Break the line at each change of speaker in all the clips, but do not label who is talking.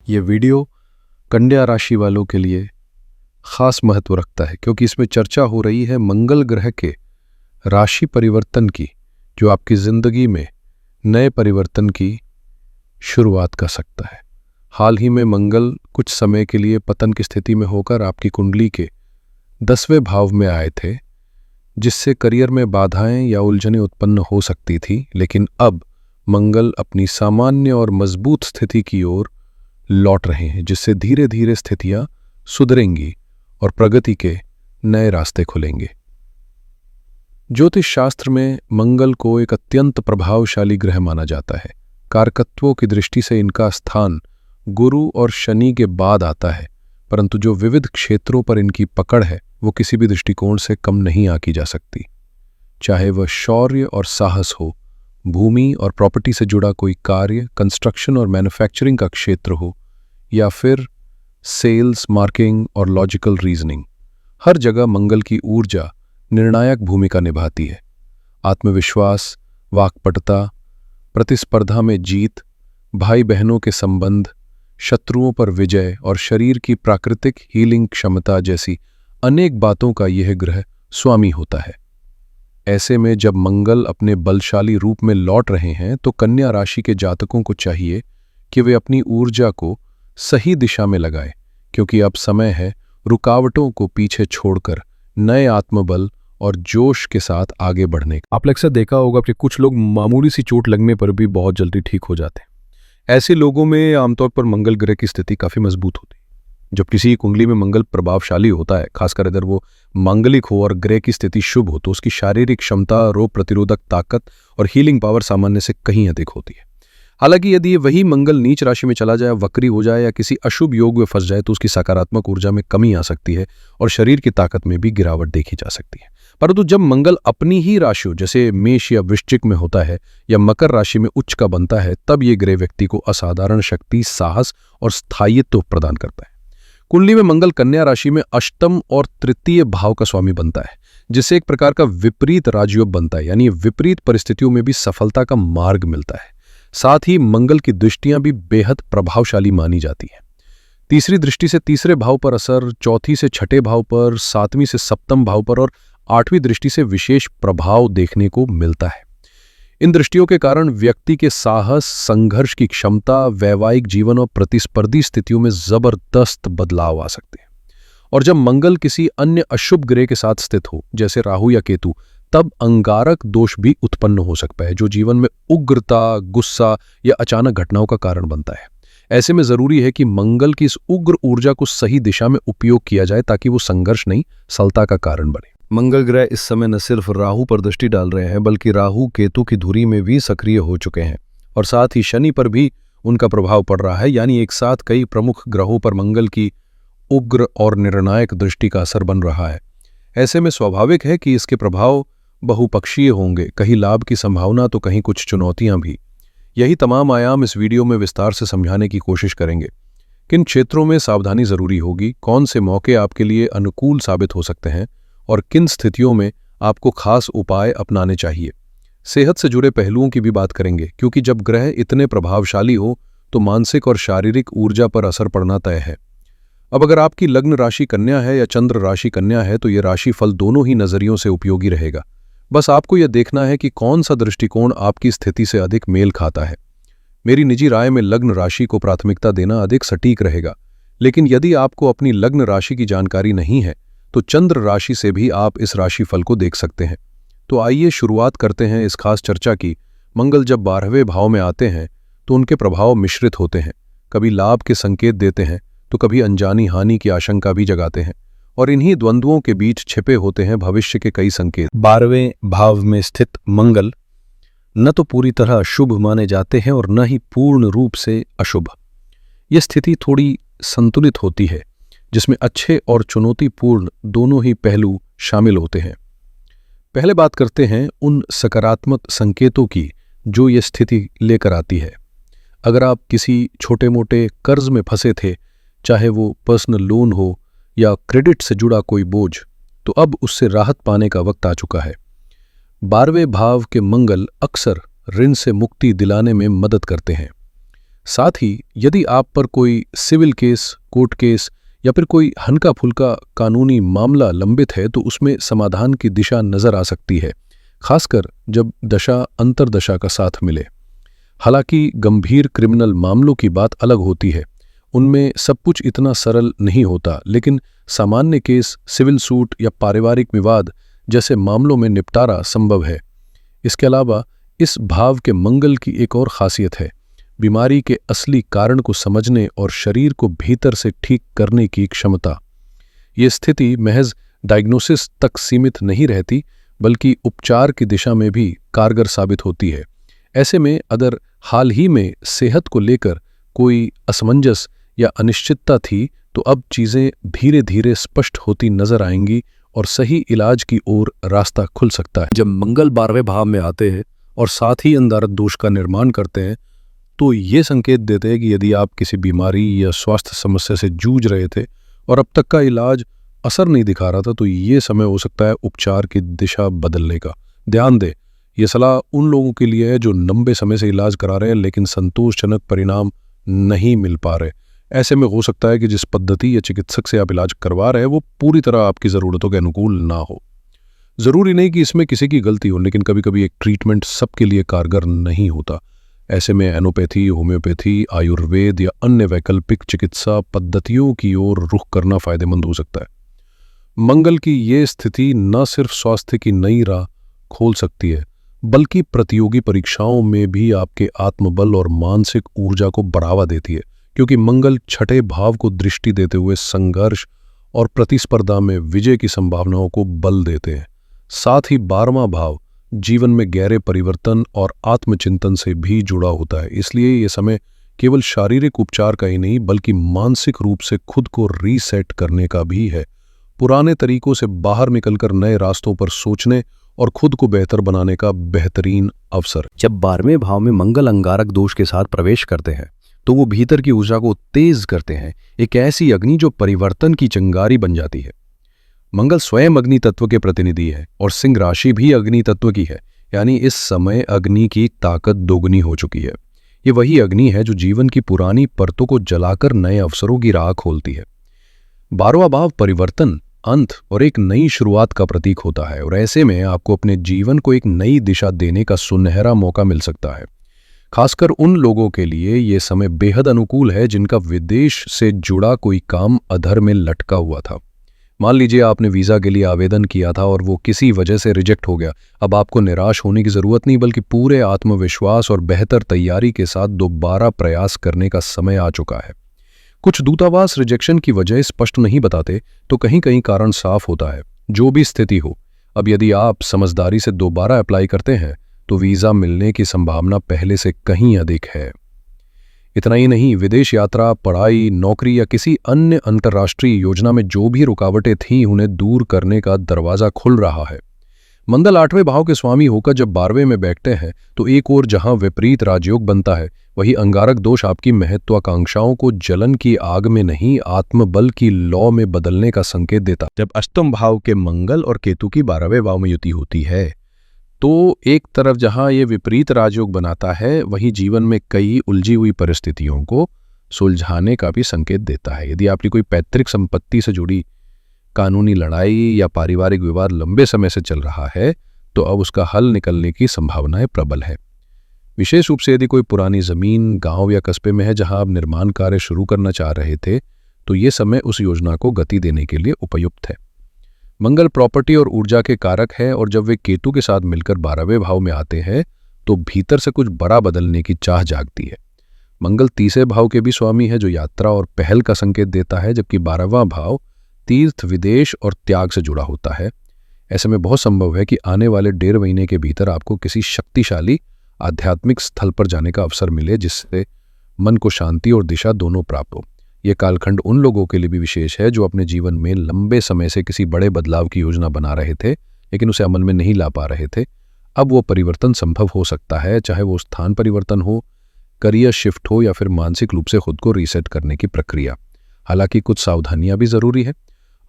ये वीडियो कन्या राशि वालों के लिए खास महत्व रखता है क्योंकि इसमें चर्चा हो रही है मंगल ग्रह के राशि परिवर्तन की, जो आपकी जिंदगी में नए परिवर्तन की शुरुआत कर सकता है। हाल ही में मंगल कुछ समय के लिए पतन की स्थिति में होकर आपकी कुंडली के 10वें भाव में आए थे, जिससे करियर में बाधाएं या उलझनें उत्पन्न हो सकती थी। लेकिन अब मंगल अपनी सामान्य और मजबूत स्थिति की ओर लौट रहे हैं, जिससे धीरे धीरे स्थितियां सुधरेंगी और प्रगति के नए रास्ते खुलेंगे। ज्योतिष शास्त्र में मंगल को एक अत्यंत प्रभावशाली ग्रह माना जाता है। कारकत्वों की दृष्टि से इनका स्थान गुरु और शनि के बाद आता है, परंतु जो विविध क्षेत्रों पर इनकी पकड़ है वो किसी भी दृष्टिकोण से कम नहीं आंकी जा सकती। चाहे वह शौर्य और साहस हो, भूमि और प्रॉपर्टी से जुड़ा कोई कार्य, कंस्ट्रक्शन और मैन्युफैक्चरिंग का क्षेत्र हो, या फिर सेल्स, मार्केटिंग और लॉजिकल रीजनिंग, हर जगह मंगल की ऊर्जा निर्णायक भूमिका निभाती है। आत्मविश्वास, वाक्पटुता, प्रतिस्पर्धा में जीत, भाई बहनों के संबंध, शत्रुओं पर विजय और शरीर की प्राकृतिक हीलिंग क्षमता जैसी अनेक बातों का यह ग्रह स्वामी होता है। ऐसे में जब मंगल अपने बलशाली रूप में लौट रहे हैं तो कन्या राशि के जातकों को चाहिए कि वे अपनी ऊर्जा को सही दिशा में लगाएं, क्योंकि अब समय है रुकावटों को पीछे छोड़कर नए आत्मबल और जोश के साथ आगे बढ़ने का। आपने अक्सर देखा होगा कि कुछ लोग मामूली सी चोट लगने पर भी बहुत जल्दी ठीक हो जाते हैं। ऐसे लोगों में आमतौर पर मंगल ग्रह की स्थिति काफी मजबूत होती है। जब किसी कुंडली में मंगल प्रभावशाली होता है, खासकर अगर वो मांगलिक हो और ग्रह की स्थिति शुभ हो, तो उसकी शारीरिक क्षमता, रोग प्रतिरोधक ताकत और हीलिंग पावर सामान्य से कहीं अधिक होती है। हालांकि यदि वही मंगल नीच राशि में चला जाए, वक्री हो जाए या किसी अशुभ योग में फंस जाए तो उसकी सकारात्मक ऊर्जा में कमी आ सकती है और शरीर की ताकत में भी गिरावट देखी जा सकती है। परंतु जब मंगल अपनी ही राशियों जैसे मेष या वृश्चिक में होता है या मकर राशि में उच्च का बनता है, तब ये ग्रह व्यक्ति को असाधारण शक्ति, साहस और स्थायित्व प्रदान करता है। कुंडली में मंगल कन्या राशि में अष्टम और तृतीय भाव का स्वामी बनता है, जिससे एक प्रकार का विपरीत राजयोग बनता है, यानी विपरीत परिस्थितियों में भी सफलता का मार्ग मिलता है। साथ ही मंगल की दृष्टियां भी बेहद प्रभावशाली मानी जाती हैं। तीसरी दृष्टि से तीसरे भाव पर असर, चौथी से छठे भाव पर, सातवीं से सप्तम भाव पर और आठवीं दृष्टि से विशेष प्रभाव देखने को मिलता है। इन दृष्टियों के कारण व्यक्ति के साहस, संघर्ष की क्षमता, वैवाहिक जीवन और प्रतिस्पर्धी स्थितियों में जबरदस्त बदलाव आ सकते हैं। और जब मंगल किसी अन्य अशुभ ग्रह के साथ स्थित हो, जैसे राहु या केतु, तब अंगारक दोष भी उत्पन्न हो सकता है, जो जीवन में उग्रता, गुस्सा या अचानक घटनाओं का कारण बनता है। ऐसे में जरूरी है कि मंगल की इस उग्र ऊर्जा को सही दिशा में उपयोग किया जाए, ताकि वो संघर्ष नहीं, सफलता का कारण बने। मंगल ग्रह इस समय न सिर्फ राहु पर दृष्टि डाल रहे हैं, बल्कि राहु केतु की धुरी में भी सक्रिय हो चुके हैं और साथ ही शनि पर भी उनका प्रभाव पड़ रहा है। यानी एक साथ कई प्रमुख ग्रहों पर मंगल की उग्र और निर्णायक दृष्टि का असर बन रहा है। ऐसे में स्वाभाविक है कि इसके प्रभाव बहुपक्षीय होंगे, कहीं लाभ की संभावना तो कहीं कुछ चुनौतियां भी। यही तमाम आयाम इस वीडियो में विस्तार से समझाने की कोशिश करेंगे। किन क्षेत्रों में सावधानी जरूरी होगी, कौन से मौके आपके लिए अनुकूल साबित हो सकते हैं और किन स्थितियों में आपको खास उपाय अपनाने चाहिए। सेहत से जुड़े पहलुओं की भी बात करेंगे, क्योंकि जब ग्रह इतने प्रभावशाली हो तो मानसिक और शारीरिक ऊर्जा पर असर पड़ना तय है। अब अगर आपकी लग्न राशि कन्या है या चंद्र राशि कन्या है, तो ये राशि फल दोनों ही नजरियों से उपयोगी रहेगा। बस आपको यह देखना है कि कौन सा दृष्टिकोण आपकी स्थिति से अधिक मेल खाता है। मेरी निजी राय में लग्न राशि को प्राथमिकता देना अधिक सटीक रहेगा, लेकिन यदि आपको अपनी लग्न राशि की जानकारी नहीं है तो चंद्र राशि से भी आप इस राशि फल को देख सकते हैं। तो आइए शुरुआत करते हैं इस खास चर्चा की। मंगल जब 12वें भाव में आते हैं तो उनके प्रभाव मिश्रित होते हैं, कभी लाभ के संकेत देते हैं तो कभी अनजानी हानि की आशंका भी जगाते हैं, और इन्हीं द्वंद्वों के बीच छिपे होते हैं भविष्य के कई संकेत। 12वें भाव में स्थित मंगल न तो पूरी तरह शुभ माने जाते हैं और न ही पूर्ण रूप से अशुभ। यह स्थिति थोड़ी संतुलित होती है, जिसमें अच्छे और चुनौतीपूर्ण दोनों ही पहलू शामिल होते हैं। पहले बात करते हैं उन सकारात्मक संकेतों की जो ये स्थिति लेकर आती है। अगर आप किसी छोटे मोटे कर्ज में फंसे थे, चाहे वो पर्सनल लोन हो या क्रेडिट से जुड़ा कोई बोझ, तो अब उससे राहत पाने का वक्त आ चुका है। 12वें भाव के मंगल अक्सर ऋण से मुक्ति दिलाने में मदद करते हैं। साथ ही यदि आप पर कोई सिविल केस, कोर्ट केस या फिर कोई हल्का फुल्का कानूनी मामला लंबित है तो उसमें समाधान की दिशा नजर आ सकती है, खासकर जब दशा अंतरदशा का साथ मिले। हालांकि गंभीर क्रिमिनल मामलों की बात अलग होती है, उनमें सब कुछ इतना सरल नहीं होता, लेकिन सामान्य केस, सिविल सूट या पारिवारिक विवाद जैसे मामलों में निपटारा संभव है। इसके अलावा इस भाव के मंगल की एक और खासियत है, बीमारी के असली कारण को समझने और शरीर को भीतर से ठीक करने की क्षमता। ये स्थिति महज डायग्नोसिस तक सीमित नहीं रहती, बल्कि उपचार की दिशा में भी कारगर साबित होती है। ऐसे में अगर हाल ही में सेहत को लेकर कोई असमंजस या अनिश्चितता थी, तो अब चीजें धीरे धीरे स्पष्ट होती नजर आएंगी और सही इलाज की ओर रास्ता खुल सकता है। जब मंगल 12वें भाव में आते हैं और साथ ही अंगारक दोष का निर्माण करते हैं, तो ये संकेत देते हैं कि यदि आप किसी बीमारी या स्वास्थ्य समस्या से जूझ रहे थे और अब तक का इलाज असर नहीं दिखा रहा था, तो ये समय हो सकता है उपचार की दिशा बदलने का। ध्यान दें, ये सलाह उन लोगों के लिए है जो लंबे समय से इलाज करा रहे हैं लेकिन संतोषजनक परिणाम नहीं मिल पा रहे। ऐसे में हो सकता है कि जिस पद्धति या चिकित्सक से आप इलाज करवा रहे हैं वो पूरी तरह आपकी ज़रूरतों के अनुकूल ना हो। ज़रूरी नहीं कि इसमें किसी की गलती हो, लेकिन कभी कभी एक ट्रीटमेंट सबके लिए कारगर नहीं होता। ऐसे में एलोपैथी, होम्योपैथी, आयुर्वेद या अन्य वैकल्पिक चिकित्सा पद्धतियों की ओर रुख करना फायदेमंद हो सकता है। मंगल की ये स्थिति न सिर्फ स्वास्थ्य की नई राह खोल सकती है, बल्कि प्रतियोगी परीक्षाओं में भी आपके आत्मबल और मानसिक ऊर्जा को बढ़ावा देती है, क्योंकि मंगल छठे भाव को दृष्टि देते हुए संघर्ष और प्रतिस्पर्धा में विजय की संभावनाओं को बल देते हैं। साथ ही 12वां भाव जीवन में गहरे परिवर्तन और आत्मचिंतन से भी जुड़ा होता है। इसलिए ये समय केवल शारीरिक उपचार का ही नहीं, बल्कि मानसिक रूप से खुद को रीसेट करने का भी है। पुराने तरीकों से बाहर निकलकर नए रास्तों पर सोचने और खुद को बेहतर बनाने का बेहतरीन अवसर।
जब 12वें भाव में मंगल अंगारक दोष के साथ प्रवेश करते हैं तो वो भीतर की ऊर्जा को तेज करते हैं, एक ऐसी अग्नि जो परिवर्तन की चिंगारी बन जाती है। मंगल स्वयं अग्नि तत्व के प्रतिनिधि है और सिंह राशि भी अग्नि तत्व की है, यानी इस समय अग्नि की ताकत दोगुनी हो चुकी है। ये वही अग्नि है जो जीवन की पुरानी परतों को जलाकर नए अवसरों की राह खोलती है। 12वां भाव परिवर्तन, अंत और एक नई शुरुआत का प्रतीक होता है, और ऐसे में आपको अपने जीवन को एक नई दिशा देने का सुनहरा मौका मिल सकता है। खासकर उन लोगों के लिए ये समय बेहद अनुकूल है जिनका विदेश से जुड़ा कोई काम अधर में लटका हुआ था। मान लीजिए आपने वीज़ा के लिए आवेदन किया था और वो किसी वजह से रिजेक्ट हो गया। अब आपको निराश होने की ज़रूरत नहीं, बल्कि पूरे आत्मविश्वास और बेहतर तैयारी के साथ दोबारा प्रयास करने का समय आ चुका है। कुछ दूतावास रिजेक्शन की वजह स्पष्ट नहीं बताते, तो कहीं कहीं कारण साफ होता है। जो भी स्थिति हो, अब यदि आप समझदारी से दोबारा अप्लाई करते हैं तो वीज़ा मिलने की संभावना पहले से कहीं अधिक है। इतना ही नहीं, विदेश यात्रा, पढ़ाई, नौकरी या किसी अन्य अंतर्राष्ट्रीय योजना में जो भी रुकावटें थीं, उन्हें दूर करने का दरवाज़ा खुल रहा है। मंगल 8वें भाव के स्वामी होकर जब 12वें में बैठते हैं तो एक ओर जहां विपरीत राजयोग बनता है, वहीं अंगारक दोष आपकी महत्वाकांक्षाओं को जलन की आग में नहीं, आत्मबल की लौ में बदलने का संकेत देता। जब अष्टम भाव के मंगल और केतु की 12वें भाव में युति होती है तो एक तरफ जहां ये विपरीत राजयोग बनाता है, वहीं जीवन में कई उलझी हुई परिस्थितियों को सुलझाने का भी संकेत देता है। यदि आपकी कोई पैतृक संपत्ति से जुड़ी कानूनी लड़ाई या पारिवारिक विवाद लंबे समय से चल रहा है, तो अब उसका हल निकलने की संभावनाएं प्रबल है। विशेष रूप से यदि कोई पुरानी जमीन गांव या कस्बे में है जहां आप निर्माण कार्य शुरू करना चाह रहे थे, तो ये समय उस योजना को गति देने के लिए उपयुक्त है। मंगल प्रॉपर्टी और ऊर्जा के कारक है, और जब वे केतु के साथ मिलकर 12वें भाव में आते हैं तो भीतर से कुछ बड़ा बदलने की चाह जागती है। मंगल 30वें भाव के भी स्वामी है, जो यात्रा और पहल का संकेत देता है, जबकि 12वां भाव तीर्थ, विदेश और त्याग से जुड़ा होता है। ऐसे में बहुत संभव है कि आने वाले 1.5 महीने के भीतर आपको किसी शक्तिशाली आध्यात्मिक स्थल पर जाने का अवसर मिले, जिससे मन को शांति और दिशा दोनों प्राप्त हो। यह कालखंड उन लोगों के लिए भी विशेष है जो अपने जीवन में लंबे समय से किसी बड़े बदलाव की योजना बना रहे थे लेकिन उसे अमल में नहीं ला पा रहे थे। अब वो परिवर्तन संभव हो सकता है, चाहे वो स्थान परिवर्तन हो, करियर शिफ्ट हो या फिर मानसिक रूप से खुद को रीसेट करने की प्रक्रिया। हालांकि कुछ सावधानियां भी जरूरी है।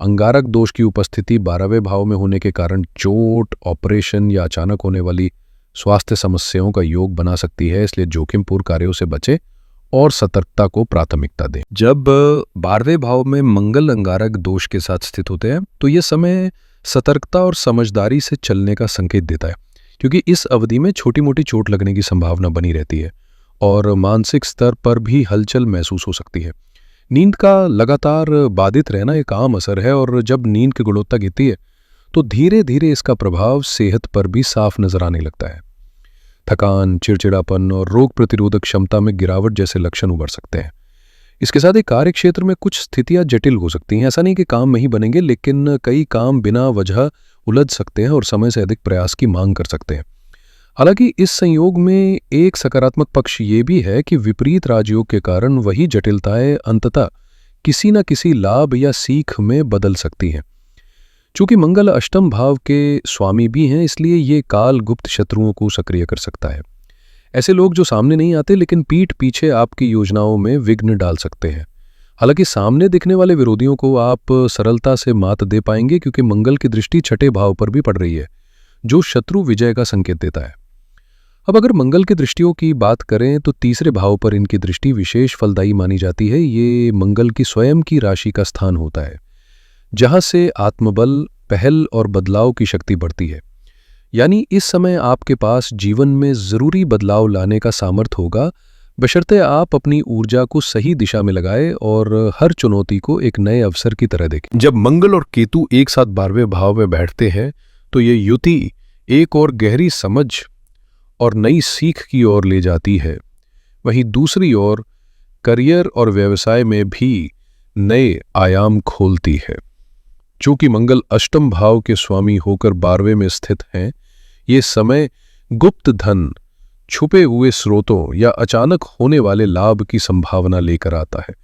अंगारक दोष की उपस्थिति 12वें भाव में होने के कारण चोट, ऑपरेशन या अचानक होने वाली स्वास्थ्य समस्याओं का योग बना सकती है, इसलिए जोखिमपूर्ण कार्यों से बचें
और सतर्कता को प्राथमिकता दें।
जब 12वें भाव में मंगल अंगारक दोष के साथ स्थित होते हैं तो ये समय सतर्कता और समझदारी से चलने का संकेत देता है, क्योंकि इस अवधि में छोटी मोटी चोट लगने की संभावना बनी रहती है और मानसिक स्तर पर भी हलचल महसूस हो सकती है। नींद का लगातार बाधित रहना एक आम असर है, और जब नींद की गुणवत्ता गिरती है तो धीरे धीरे इसका प्रभाव सेहत पर भी साफ नजर आने लगता है। थकान, चिड़चिड़ापन और रोग प्रतिरोधक क्षमता में गिरावट जैसे लक्षण उभर सकते हैं। इसके साथ ही कार्य क्षेत्र में कुछ स्थितियां जटिल हो सकती हैं। ऐसा नहीं कि काम नहीं बनेंगे, लेकिन कई काम बिना वजह उलझ सकते हैं और समय से अधिक प्रयास की मांग कर सकते हैं। हालांकि इस संयोग में एक सकारात्मक पक्ष ये भी है कि विपरीत राजयोग के कारण वही जटिलताएं अंततः किसी न किसी लाभ या सीख में बदल सकती हैं। चूंकि मंगल अष्टम भाव के स्वामी भी हैं, इसलिए ये काल गुप्त शत्रुओं को सक्रिय कर सकता है। ऐसे लोग जो सामने नहीं आते लेकिन पीठ पीछे आपकी योजनाओं में विघ्न डाल सकते हैं। हालांकि सामने दिखने वाले विरोधियों को आप सरलता से मात दे पाएंगे, क्योंकि मंगल की दृष्टि छठे भाव पर भी पड़ रही है, जो शत्रु विजय का संकेत देता है। अब अगर मंगल की दृष्टियों की बात करें तो तीसरे भाव पर इनकी दृष्टि विशेष फलदायी मानी जाती है। ये मंगल की स्वयं की राशि का स्थान होता है, जहां से आत्मबल, पहल और बदलाव की शक्ति बढ़ती है। यानी इस समय आपके पास जीवन में जरूरी बदलाव लाने का सामर्थ्य होगा, बशर्ते आप अपनी ऊर्जा को सही दिशा में लगाएं और हर चुनौती को एक नए अवसर की तरह देखें।
जब मंगल और केतु एक साथ 12वें भाव में बैठते हैं तो ये युति एक और गहरी समझ और नई सीख की ओर ले जाती है। वहीं दूसरी ओर करियर और व्यवसाय में भी नए आयाम खोलती है। चूंकि मंगल अष्टम भाव के स्वामी होकर 12वें में स्थित हैं, ये समय गुप्त धन, छुपे हुए स्रोतों या अचानक होने वाले लाभ की संभावना लेकर आता है।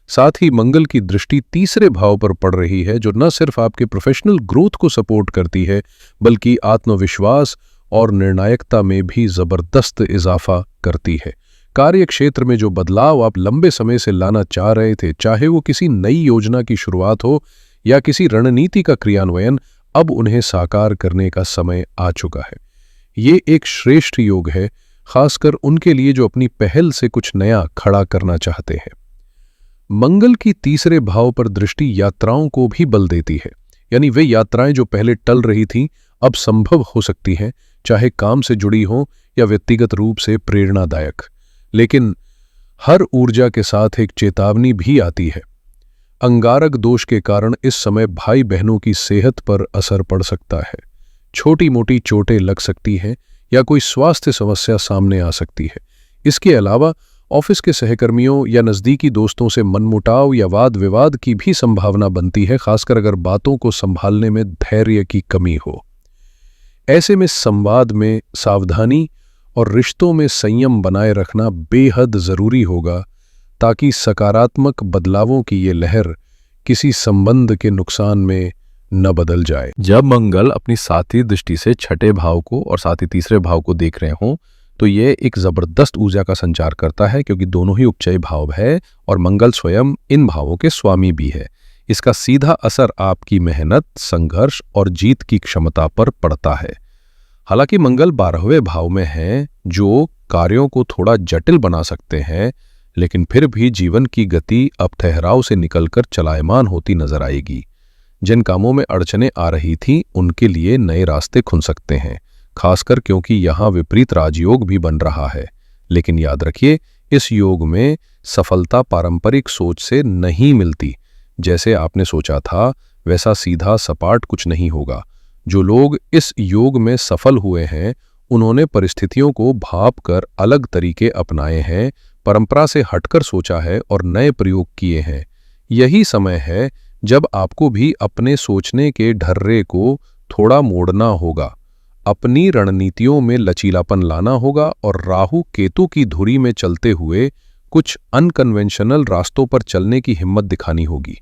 साथ ही मंगल की दृष्टि तीसरे भाव पर पड़ रही है, जो न सिर्फ आपके प्रोफेशनल ग्रोथ को सपोर्ट करती है, बल्कि आत्मविश्वास और निर्णायकता में भी जबरदस्त इजाफा करती है। कार्य क्षेत्र में जो बदलाव आप लंबे समय से लाना चाह रहे थे, चाहे वो किसी नई योजना की शुरुआत हो या किसी रणनीति का क्रियान्वयन, अब उन्हें साकार करने का समय आ चुका है। ये एक श्रेष्ठ योग है, खासकर उनके लिए जो अपनी पहल से कुछ नया खड़ा करना चाहते हैं। मंगल की तीसरे भाव पर दृष्टि यात्राओं को भी बल देती है। यानी वे यात्राएं जो पहले टल रही थीं, अब संभव हो सकती हैं, चाहे काम से जुड़ी हों या व्यक्तिगत रूप से प्रेरणादायक। लेकिन हर ऊर्जा के साथ एक चेतावनी भी आती है। अंगारक दोष के कारण इस समय भाई बहनों की सेहत पर असर पड़ सकता है। छोटी मोटी चोटें लग सकती हैं या कोई स्वास्थ्य समस्या सामने आ सकती है। इसके अलावा ऑफिस के सहकर्मियों या नज़दीकी दोस्तों से मनमुटाव या वाद विवाद की भी संभावना बनती है, खासकर अगर बातों को संभालने में धैर्य की कमी हो। ऐसे में संवाद में सावधानी और रिश्तों में संयम बनाए रखना बेहद जरूरी होगा, ताकि सकारात्मक बदलावों की ये लहर किसी संबंध के नुकसान में न बदल जाए।
जब मंगल अपनी सातवीं दृष्टि से छठे भाव को और साथ ही तीसरे भाव को देख रहे हों तो ये एक जबरदस्त ऊर्जा का संचार करता है, क्योंकि दोनों ही उपचय भाव है और मंगल स्वयं इन भावों के स्वामी भी है। इसका सीधा असर आपकी मेहनत, संघर्ष और जीत की क्षमता पर पड़ता है। हालांकि मंगल 12वें भाव में है, जो कार्यों को थोड़ा जटिल बना सकते हैं, लेकिन फिर भी जीवन की गति अब ठहराव से निकलकर चलायमान होती नजर आएगी। जिन कामों में अड़चनें आ रही थीं, उनके लिए नए रास्ते खुल सकते हैं, खासकर क्योंकि यहाँ विपरीत राजयोग भी बन रहा है। लेकिन याद रखिए, इस योग में सफलता पारंपरिक सोच से नहीं मिलती। जैसे आपने सोचा था वैसा सीधा सपाट कुछ नहीं होगा। जो लोग इस योग में सफल हुए हैं, उन्होंने परिस्थितियों को भांप कर अलग तरीके अपनाए हैं, परंपरा से हटकर सोचा है और नए प्रयोग किए हैं। यही समय है जब आपको भी अपने सोचने के ढर्रे को थोड़ा मोड़ना होगा, अपनी रणनीतियों में लचीलापन लाना होगा और राहु केतु की धुरी में चलते हुए कुछ अनकन्वेंशनल रास्तों पर चलने की हिम्मत दिखानी होगी।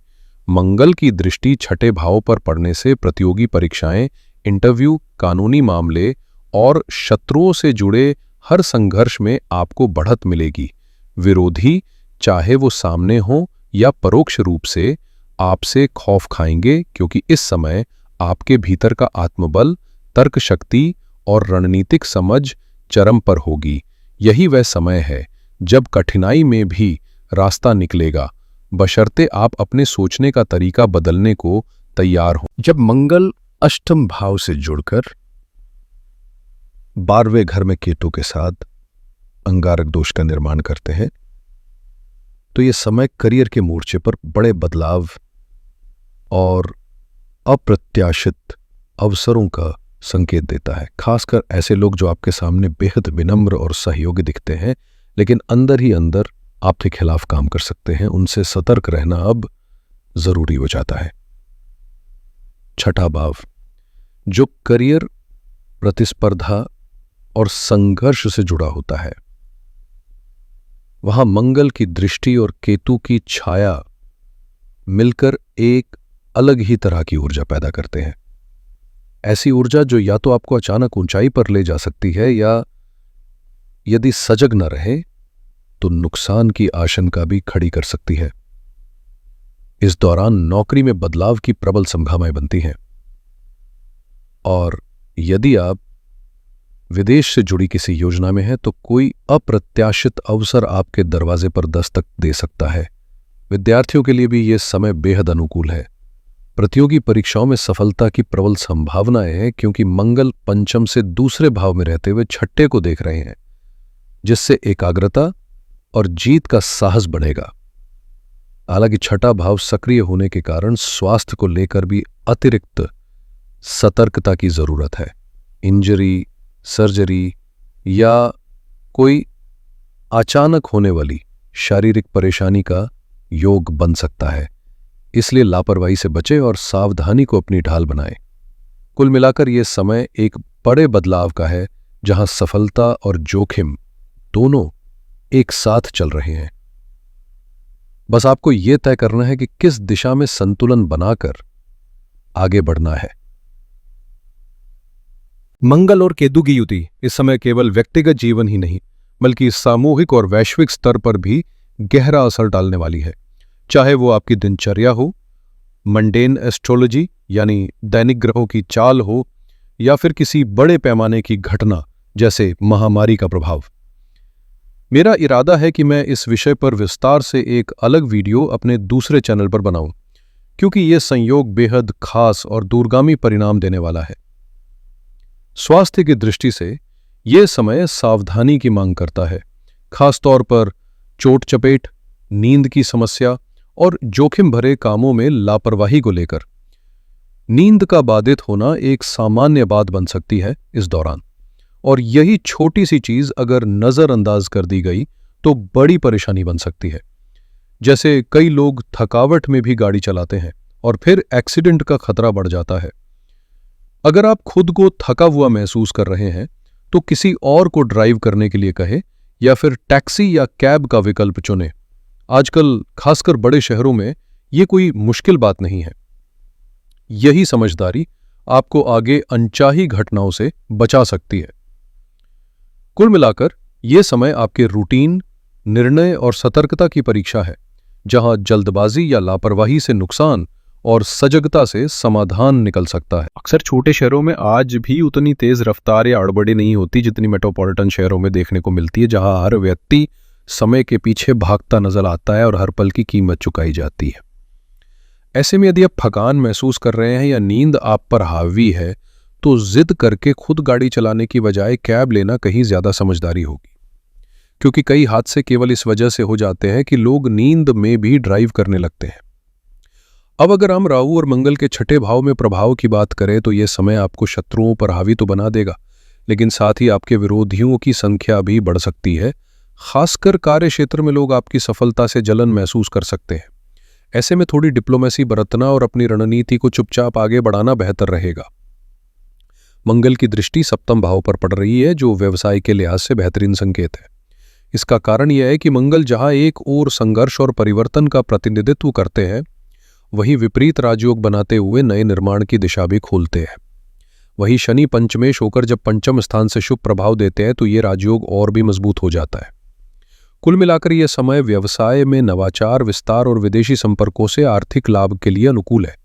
मंगल की दृष्टि छठे भाव पर पड़ने से प्रतियोगी परीक्षाएं, इंटरव्यू, कानूनी मामले और शत्रुओं से जुड़े हर संघर्ष में आपको बढ़त मिलेगी। विरोधी, चाहे वो सामने हो या परोक्ष रूप से, आपसे खौफ खाएंगे, क्योंकि इस समय आपके भीतर का आत्मबल, तर्क शक्ति और रणनीतिक समझ चरम पर होगी। यही वह समय है
जब कठिनाई में भी रास्ता निकलेगा, बशर्ते आप अपने सोचने का तरीका बदलने को तैयार हो। जब मंगल अष्टम भाव से जुड़कर 12वें घर में केतु के साथ अंगारक दोष का निर्माण करते हैं, तो ये समय करियर के मोर्चे पर बड़े बदलाव और अप्रत्याशित अवसरों का संकेत देता है। खासकर ऐसे लोग जो आपके सामने बेहद विनम्र और सहयोगी दिखते हैं, लेकिन अंदर ही अंदर आपके खिलाफ काम कर सकते हैं, उनसे सतर्क रहना अब जरूरी हो जाता है। छठा भाव जो करियर, प्रतिस्पर्धा और संघर्ष से जुड़ा होता है, वहां मंगल की दृष्टि और केतु की छाया मिलकर एक अलग ही तरह की ऊर्जा पैदा करते हैं। ऐसी ऊर्जा जो या तो आपको अचानक ऊंचाई पर ले जा सकती है, या यदि सजग न रहे तो नुकसान की आशंका भी खड़ी कर सकती है। इस दौरान नौकरी में बदलाव की प्रबल संभावनाएं बनती हैं, और यदि आप विदेश से जुड़ी किसी योजना में हैं तो कोई अप्रत्याशित अवसर आपके दरवाजे पर दस्तक दे सकता है। विद्यार्थियों के लिए भी यह समय बेहद अनुकूल है। प्रतियोगी परीक्षाओं में सफलता की प्रबल संभावनाएं हैं, क्योंकि मंगल पंचम से दूसरे भाव में रहते हुए छठे को देख रहे हैं, जिससे एकाग्रता और जीत का साहस बढ़ेगा। हालांकि छठा भाव सक्रिय होने के कारण स्वास्थ्य को लेकर भी अतिरिक्त सतर्कता की जरूरत है। इंजरी, सर्जरी या कोई अचानक होने वाली शारीरिक परेशानी का योग बन सकता है, इसलिए लापरवाही से बचें और सावधानी को अपनी ढाल बनाएं। कुल मिलाकर यह समय एक बड़े बदलाव का है, जहां सफलता और जोखिम दोनों एक साथ चल रहे हैं। बस आपको यह तय करना है कि किस दिशा में संतुलन बनाकर आगे बढ़ना है। मंगल और केतु की युति इस समय केवल व्यक्तिगत जीवन ही नहीं, बल्कि सामूहिक और वैश्विक स्तर पर भी गहरा असर डालने वाली है। चाहे वो आपकी दिनचर्या हो, मंडेन एस्ट्रोलॉजी यानी दैनिक ग्रहों की चाल हो, या फिर किसी बड़े पैमाने की घटना जैसे महामारी का प्रभाव। मेरा इरादा है कि मैं इस विषय पर विस्तार से एक अलग वीडियो अपने दूसरे चैनल पर बनाऊं, क्योंकि यह संयोग बेहद खास और दूरगामी परिणाम देने वाला है। स्वास्थ्य की दृष्टि से यह समय सावधानी की मांग करता है, खासतौर पर चोट चपेट, नींद की समस्या और जोखिम भरे कामों में लापरवाही को लेकर। नींद का बाधित होना एक सामान्य बात बन सकती है इस दौरान, और यही छोटी सी चीज अगर नजरअंदाज कर दी गई तो बड़ी परेशानी बन सकती है। जैसे कई लोग थकावट में भी गाड़ी चलाते हैं और फिर एक्सीडेंट का खतरा बढ़ जाता है। अगर आप खुद को थका हुआ महसूस कर रहे हैं तो किसी और को ड्राइव करने के लिए कहें, या फिर टैक्सी या कैब का विकल्प चुनें। आजकल खासकर बड़े शहरों में ये कोई मुश्किल बात नहीं है। यही समझदारी आपको आगे अनचाही घटनाओं से बचा सकती है। कुल मिलाकर यह समय आपके रूटीन, निर्णय और सतर्कता की परीक्षा है, जहां जल्दबाजी या लापरवाही से नुकसान और सजगता से समाधान निकल सकता है। अक्सर छोटे शहरों में आज भी उतनी तेज रफ्तार या अड़बड़ी नहीं होती जितनी मेट्रोपॉलिटन शहरों में देखने को मिलती है, जहां हर व्यक्ति समय के पीछे भागता नजर आता है और हर पल की कीमत चुकाई जाती है। ऐसे में यदि आप थकान महसूस कर रहे हैं या नींद आप पर हावी है, तो जिद करके खुद गाड़ी चलाने की बजाय कैब लेना कहीं ज्यादा समझदारी होगी, क्योंकि कई हादसे केवल इस वजह से हो जाते हैं कि लोग नींद में भी ड्राइव करने लगते हैं। अब अगर हम राहु और मंगल के छठे भाव में प्रभाव की बात करें तो यह समय आपको शत्रुओं पर हावी तो बना देगा, लेकिन साथ ही आपके विरोधियों की संख्या भी बढ़ सकती है। खासकर कार्य क्षेत्र में लोग आपकी सफलता से जलन महसूस कर सकते हैं। ऐसे में थोड़ी डिप्लोमेसी बरतना और अपनी रणनीति को चुपचाप आगे बढ़ाना बेहतर रहेगा। मंगल की दृष्टि सप्तम भाव पर पड़ रही है, जो व्यवसाय के लिहाज से बेहतरीन संकेत है। इसका कारण यह है कि मंगल जहां एक ओर संघर्ष और परिवर्तन का प्रतिनिधित्व करते हैं, वहीं विपरीत राजयोग बनाते हुए नए निर्माण की दिशा भी खोलते हैं। वहीं शनि पंचमेश होकर जब पंचम स्थान से शुभ प्रभाव देते हैं तो ये राजयोग और भी मजबूत हो जाता है। कुल मिलाकर यह समय व्यवसाय में नवाचार, विस्तार और विदेशी संपर्कों से आर्थिक लाभ के लिए अनुकूल है।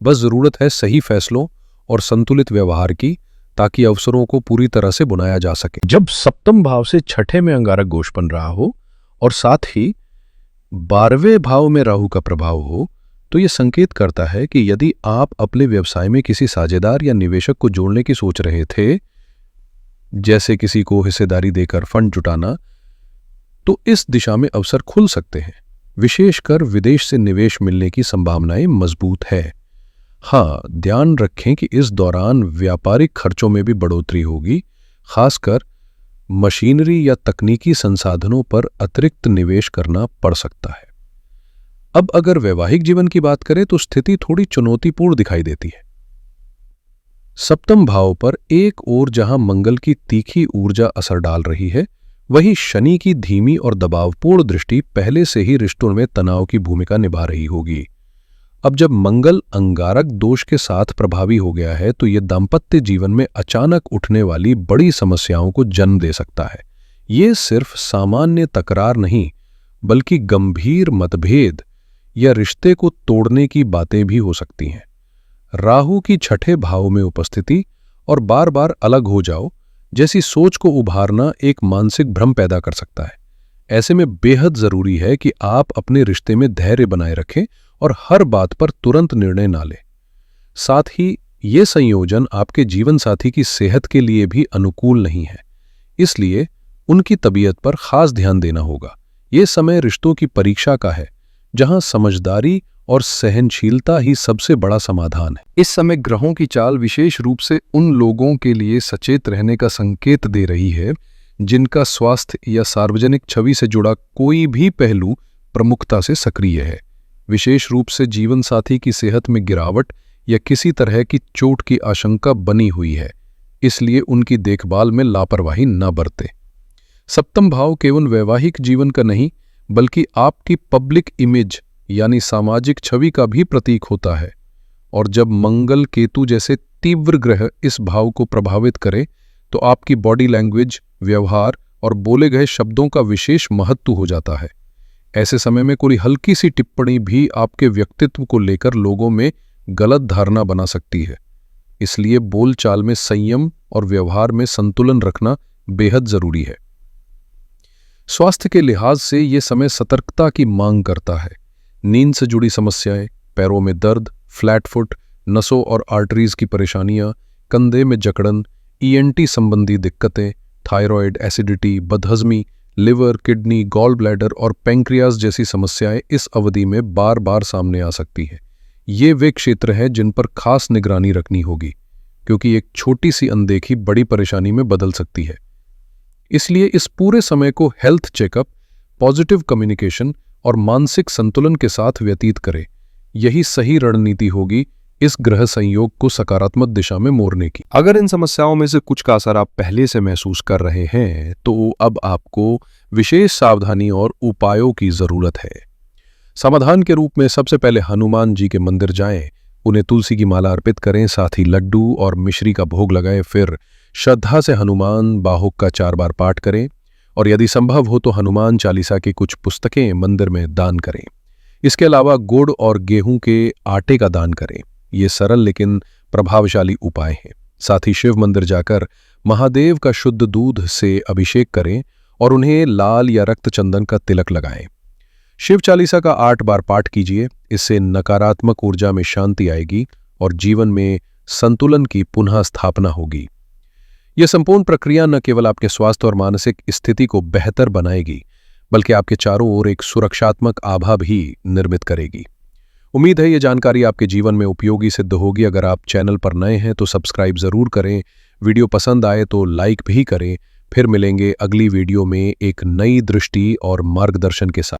बस जरूरत है सही फैसलों और संतुलित व्यवहार की, ताकि अवसरों को पूरी तरह से बुनाया जा सके। जब सप्तम भाव से छठे में अंगारक दोष बन रहा हो और साथ ही 12वें भाव में राहु का प्रभाव हो तो यह संकेत करता है कि यदि आप अपने व्यवसाय में किसी साझेदार या निवेशक को जोड़ने की सोच रहे थे, जैसे किसी को हिस्सेदारी देकर फंड जुटाना, तो इस दिशा में अवसर खुल सकते हैं। विशेषकर विदेश से निवेश मिलने की संभावनाएं मजबूत है। हाँ, ध्यान रखें कि इस दौरान व्यापारिक खर्चों में भी बढ़ोतरी होगी, खासकर मशीनरी या तकनीकी संसाधनों पर अतिरिक्त निवेश करना पड़ सकता है। अब अगर वैवाहिक जीवन की बात करें तो स्थिति थोड़ी चुनौतीपूर्ण दिखाई देती है। सप्तम भाव पर एक ओर जहां मंगल की तीखी ऊर्जा असर डाल रही है, वहीं शनि की धीमी और दबावपूर्ण दृष्टि पहले से ही रिश्तों में तनाव की भूमिका निभा रही होगी। अब जब मंगल अंगारक दोष के साथ प्रभावी हो गया है तो यह दाम्पत्य जीवन में अचानक उठने वाली बड़ी समस्याओं को जन्म दे सकता है। ये सिर्फ सामान्य तकरार नहीं, बल्कि गंभीर मतभेद या रिश्ते को तोड़ने की बातें भी हो सकती हैं। राहु की छठे भाव में उपस्थिति और बार बार अलग हो जाओ जैसी सोच को उभारना एक मानसिक भ्रम पैदा कर सकता है। ऐसे में बेहद जरूरी है कि आप अपने रिश्ते में धैर्य बनाए रखें और हर बात पर तुरंत निर्णय ना लें। साथ ही ये संयोजन आपके जीवन साथी की सेहत के लिए भी अनुकूल नहीं है, इसलिए उनकी तबीयत पर खास ध्यान देना होगा। ये समय रिश्तों की परीक्षा का है, जहां समझदारी और सहनशीलता ही सबसे बड़ा समाधान है। इस समय ग्रहों की चाल विशेष रूप से उन लोगों के लिए सचेत रहने का संकेत दे रही है जिनका स्वास्थ्य या सार्वजनिक छवि से जुड़ा कोई भी पहलू प्रमुखता से सक्रिय है। विशेष रूप से जीवन साथी की सेहत में गिरावट या किसी तरह की चोट की आशंका बनी हुई है, इसलिए उनकी देखभाल में लापरवाही न बरतें। सप्तम भाव केवल वैवाहिक जीवन का नहीं, बल्कि आपकी पब्लिक इमेज यानी सामाजिक छवि का भी प्रतीक होता है। और जब मंगल केतु जैसे तीव्र ग्रह इस भाव को प्रभावित करें तो आपकी बॉडी लैंग्वेज, व्यवहार और बोले गए शब्दों का विशेष महत्व हो जाता है। ऐसे समय में कोई हल्की सी टिप्पणी भी आपके व्यक्तित्व को लेकर लोगों में गलत धारणा बना सकती है। इसलिए बोलचाल में संयम और व्यवहार में संतुलन रखना बेहद जरूरी है। स्वास्थ्य के लिहाज से यह समय सतर्कता की मांग करता है। नींद से जुड़ी समस्याएं, पैरों में दर्द, फ्लैट फुट, नसों और आर्टरीज की परेशानियां, कंधे में जकड़न, ईएनटी संबंधी दिक्कतें, थायराइड, एसिडिटी, बदहजमी, लिवर, किडनी, गॉल ब्लैडर और पैंक्रियाज जैसी समस्याएं इस अवधि में बार बार सामने आ सकती हैं। ये वे क्षेत्र हैं जिन पर खास निगरानी रखनी होगी, क्योंकि एक छोटी सी अनदेखी बड़ी परेशानी में बदल सकती है। इसलिए इस पूरे समय को हेल्थ चेकअप, पॉजिटिव कम्युनिकेशन और मानसिक संतुलन के साथ व्यतीत करें। यही सही रणनीति होगी इस ग्रह संयोग को सकारात्मक दिशा में मोड़ने की। अगर इन समस्याओं में से कुछ का असर आप पहले से महसूस कर रहे हैं तो अब आपको विशेष सावधानी और उपायों की जरूरत है। समाधान के रूप में सबसे पहले हनुमान जी के मंदिर जाएं, उन्हें तुलसी की माला अर्पित करें, साथ ही लड्डू और मिश्री का भोग लगाएं। फिर श्रद्धा से हनुमान बाहुक का 4 बार पाठ करें और यदि संभव हो तो हनुमान चालीसा की कुछ पुस्तकें मंदिर में दान करें। इसके अलावा गुड़ और गेहूं के आटे का दान करें। ये सरल लेकिन प्रभावशाली उपाय हैं। साथ ही शिव मंदिर जाकर महादेव का शुद्ध दूध से अभिषेक करें और उन्हें लाल या रक्त चंदन का तिलक लगाएं। शिव चालीसा का 8 बार पाठ कीजिए। इससे नकारात्मक ऊर्जा में शांति आएगी और जीवन में संतुलन की पुनः स्थापना होगी। यह संपूर्ण प्रक्रिया न केवल आपके स्वास्थ्य और मानसिक स्थिति को बेहतर बनाएगी, बल्कि आपके चारों ओर एक सुरक्षात्मक आभा भी निर्मित करेगी। उम्मीद है ये जानकारी आपके जीवन में उपयोगी सिद्ध होगी। अगर आप चैनल पर नए हैं तो सब्सक्राइब जरूर करें। वीडियो पसंद आए तो लाइक भी करें। फिर मिलेंगे अगली वीडियो में एक नई दृष्टि और मार्गदर्शन के साथ।